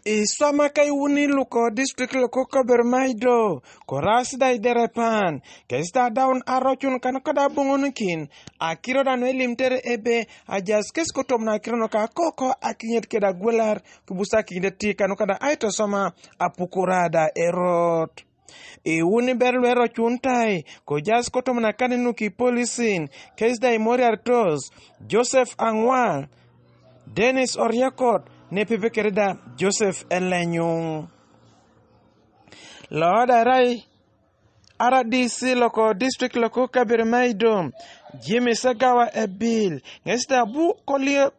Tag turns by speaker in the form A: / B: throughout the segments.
A: Iswama Iuni luko district luko kabermaido koras da iderepan kesta down Arocun kanakada bungunukin akiro da no elimtere ebe ajas kesko tomna kirono ka akokokAkinyet keda gular kubusa kindeti kanakada aito sama apukurada erot Iuni berlu Arocun tai ko jas kotomna kaninuki polisin kesda imori artos Joseph Angwal Dennis Oriakot ne pepe kereda Joseph Elenyung. Loda rai ara DC loko district loko kabermaido Jimmy Sagawa ebil ngesta bu kolie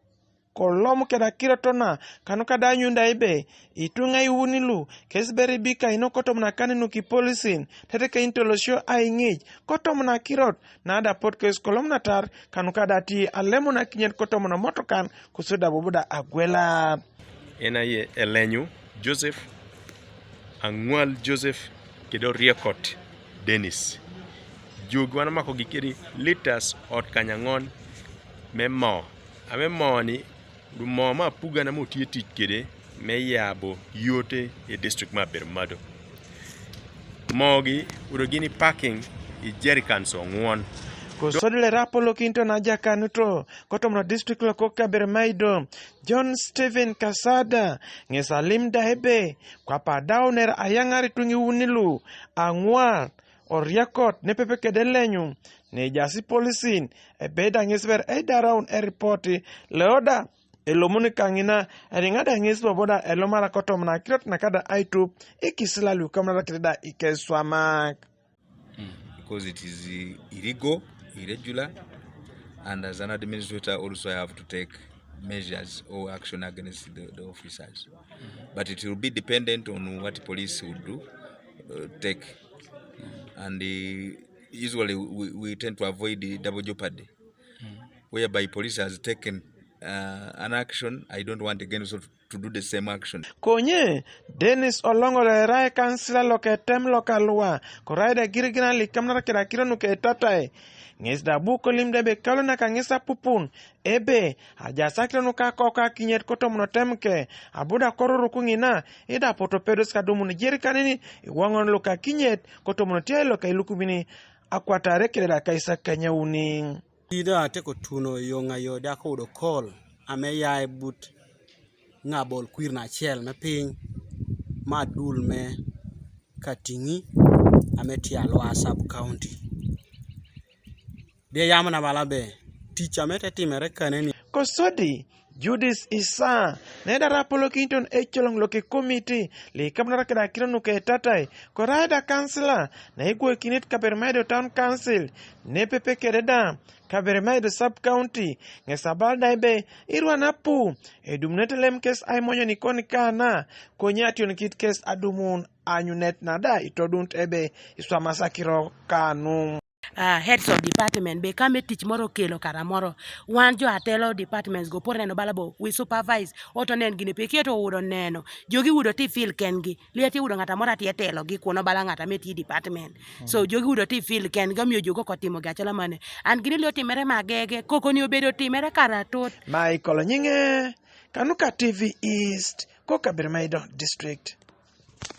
A: kolom keda kiratona kanuka da nyunda ibe itunga iunilu kesberi bika inokotomna kaninu ki polisin tete ka intolosio aingij kotomna kirot nada podcast kolomna tar kanuka dati alemuna kinyet kotomna motokan kusuda bobuda agwela
B: ena ye Elenyu Joseph Angwal Joseph kedo Riekot Dennis jugwana mako gikiri litas ot kanyangon memo ni mo ma puga na motie tich kede me yabo yote e district ma Bermado mogi urogini parking e jerrycans ongwon
A: ko sodle rapolo kinto na jakanuto kotomno district loko kabermaido John Stephen Kasada ngesalim dahebe kwa padauner ayangari tungi unilu Angwal Oriakot ne pepe kedelenyu ne jasi polisin e beda ngesber e daraun e reporti leoda elomuni kangina eringada ngesbo boda elomara kotomna kirot nakada aitup ikisila lukamna kirida ikeswamak
C: because it is illegal, irregular, and as an administrator also I have to take measures or action against the officers. But it will be dependent on what police will do, take. And usually we tend to avoid the double jeopardy, whereby police has taken an action, I don't want again also to do the same action.
A: Konye Dennis Olongo le rai kansila loke tem lokalwa koraida girigina likamna kira kira nuke tatai ngesda buko limde be kalona kangesa pupun ebe ajasakira nuka akokokAkinyet kotomno temke abuda kororo kungina ida potopedos kadumun jerikanini iwangon akokokAkinyet kotomno tielo kailukumini akwatare kira kaisa kanyauning
D: ida te ko tuno yonga yo da ko do call ame yae but ngabol kwir na chel me piny ma dul me katingi ame tialwa sub county de yamna bala be ticha mete timere kaneni
A: kosodi Judith Isa neda rapolo kinton echolong loke committee le kamna kira kira nuke tatai koraida councilor na igwe kinit kabermaido town council ne pepe kereda kabermaido sub county ngesabal daibe irwa napu edumnete lem kes ay monyo ni koni kana konyation kit kes adumun anyunet nada itodunt ebe iswa masakiro kanu
E: heads of department be kame tich moro kelo kara moro wan jo atelo departments go por neno balabo we supervise oto nen gine pe keto udo neno jogi udo ti feel kengi lieti udo ngata mora ti etelo gi kuno bala ngata meti department so jogi udo ti feel ken gamiyo jogo kotimo gachela mane an gini lioti mere magege koko ni obedo timere kara tot
A: Michael Nyinge Kanuka TV East Kabermaido District